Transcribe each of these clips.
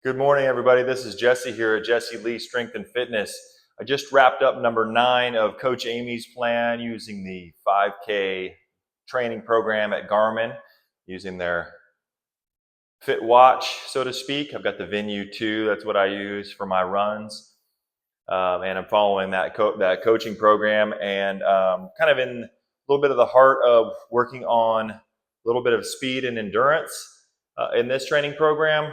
Good morning, everybody. This is Jesse here at Jesse Lee Strength and Fitness. I just wrapped up number 9 of Coach Amy's plan using the 5K training program at Garmin, using their Fit Watch, so to speak. I've got the Venue 2. That's what I use for my runs. And I'm following that coaching program and kind of in a little bit of the heart of working on a little bit of speed and endurance. In this training program,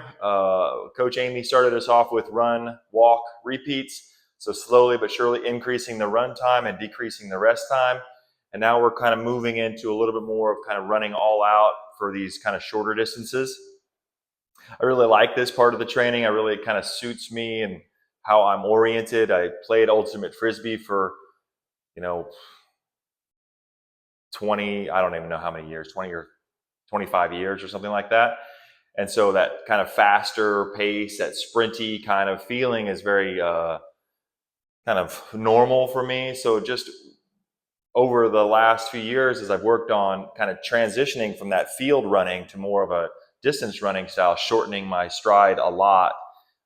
Coach Amy started us off with run, walk, repeats. So slowly but surely increasing the run time and decreasing the rest time. And now we're kind of moving into a little bit more of kind of running all out for these kind of shorter distances. I really like this part of the training. It kind of suits me and how I'm oriented. I played ultimate frisbee for, 20, I don't even know how many years, 20 or 25 years or something like that. And so that kind of faster pace, that sprinty kind of feeling is very kind of normal for me. So just over the last few years, as I've worked on kind of transitioning from that field running to more of a distance running style, shortening my stride a lot,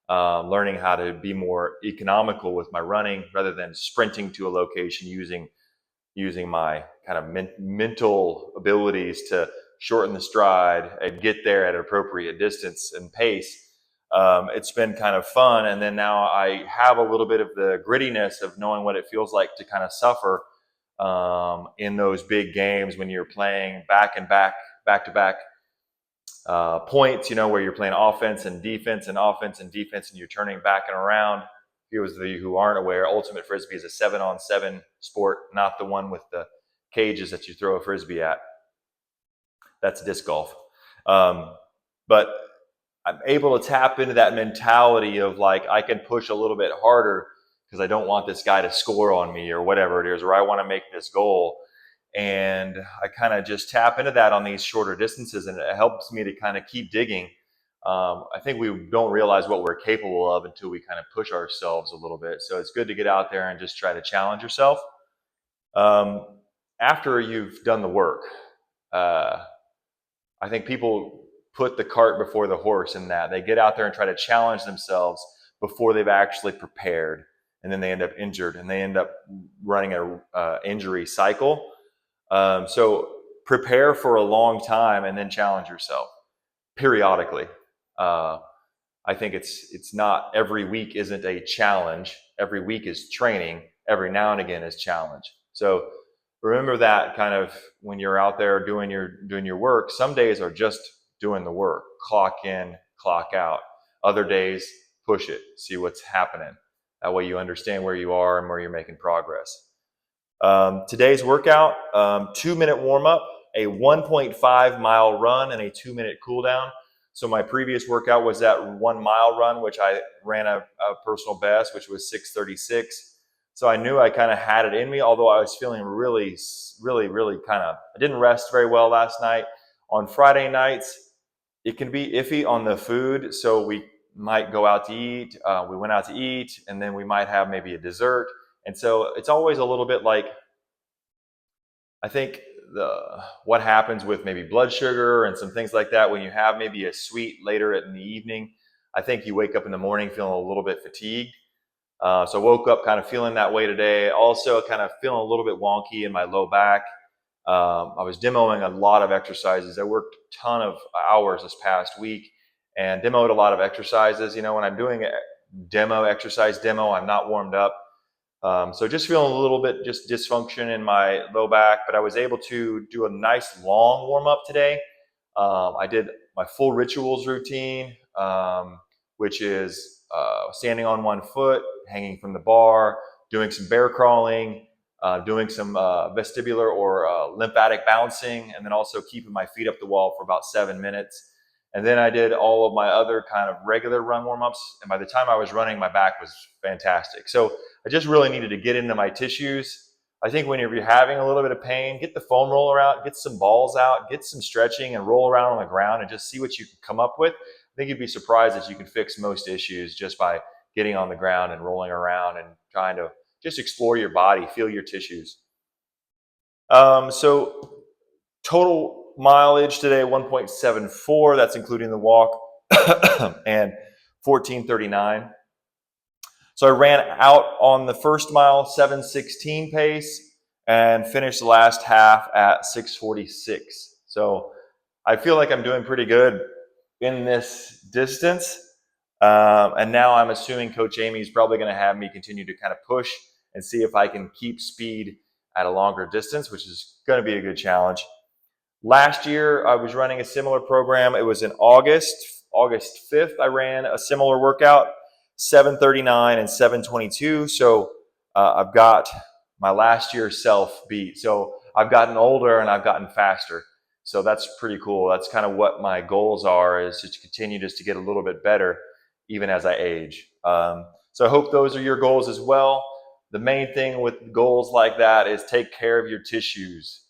learning how to be more economical with my running rather than sprinting to a location using my kind of mental abilities to shorten the stride and get there at an appropriate distance and pace. It's been kind of fun. And then now I have a little bit of the grittiness of knowing what it feels like to kind of suffer in those big games when you're playing back to back points, where you're playing offense and defense and offense and defense and you're turning back and around. For those of you who aren't aware, ultimate frisbee is a 7-on-7 sport, not the one with the cages that you throw a frisbee at. That's disc golf. But I'm able to tap into that mentality of like, I can push a little bit harder because I don't want this guy to score on me or whatever it is, or I want to make this goal. And I kind of just tap into that on these shorter distances, and it helps me to kind of keep digging. I think we don't realize what we're capable of until we kind of push ourselves a little bit. So it's good to get out there and just try to challenge yourself. After you've done the work, I think people put the cart before the horse in that. They get out there and try to challenge themselves before they've actually prepared. And then they end up injured and they end up running an injury cycle. So prepare for a long time and then challenge yourself periodically. I think it's not every week isn't a challenge. Every week is training. Every now and again is challenge. So remember that kind of when you're out there doing your work. Some days are just doing the work, clock in, clock out. Other days, push it, see what's happening. That way you understand where you are and where you're making progress. Today's workout, 2-minute warm up, a 1.5 mile run, and a 2-minute cool down. So my previous workout was that 1 mile run, which I ran a personal best, which was 6:36. So I knew I kind of had it in me, although I was feeling really kind of, I didn't rest very well last night. On Friday nights, it can be iffy on the food. So we might go out to eat. We went out to eat, and then we might have maybe a dessert. And so it's always a little bit like, I think what happens with maybe blood sugar and some things like that when you have maybe a sweet later in the evening, I think you wake up in the morning feeling a little bit fatigued. So I woke up kind of feeling that way today. Also kind of feeling a little bit wonky in my low back. I was demoing a lot of exercises. I worked a ton of hours this past week and demoed a lot of exercises. When I'm doing a exercise demo, I'm not warmed up. So just feeling a little bit just dysfunction in my low back, but I was able to do a nice long warm up today. I did my full rituals routine, which is standing on one foot, hanging from the bar, doing some bear crawling, doing some vestibular or lymphatic bouncing, and then also keeping my feet up the wall for about 7 minutes. And then I did all of my other kind of regular run warm-ups. And by the time I was running, my back was fantastic. So I just really needed to get into my tissues. I think when you're having a little bit of pain, get the foam roller out, get some balls out, get some stretching and roll around on the ground and just see what you can come up with. I think you'd be surprised that you can fix most issues just by getting on the ground and rolling around and trying to just explore your body, feel your tissues. So total mileage today, 1.74. That's including the walk. And 14:39. So I ran out on the first mile 7:16 pace and finished the last half at 6:46. So I feel like I'm doing pretty good in this distance. And now I'm assuming Coach Amy is probably going to have me continue to kind of push and see if I can keep speed at a longer distance, which is going to be a good challenge. Last year, I was running a similar program. It was in August 5th. I ran a similar workout, 7:39 and 7:22. So I've got my last year's self beat. So I've gotten older and I've gotten faster. So that's pretty cool. That's kind of what my goals are, is to continue just to get a little bit better even as I age. So I hope those are your goals as well. The main thing with goals like that is take care of your tissues.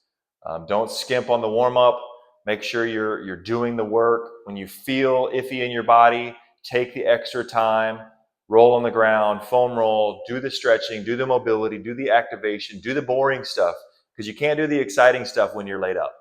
Don't skimp on the warm up. Make sure you're doing the work. When you feel iffy in your body, take the extra time, roll on the ground, foam roll, do the stretching, do the mobility, do the activation, do the boring stuff, because you can't do the exciting stuff when you're laid up.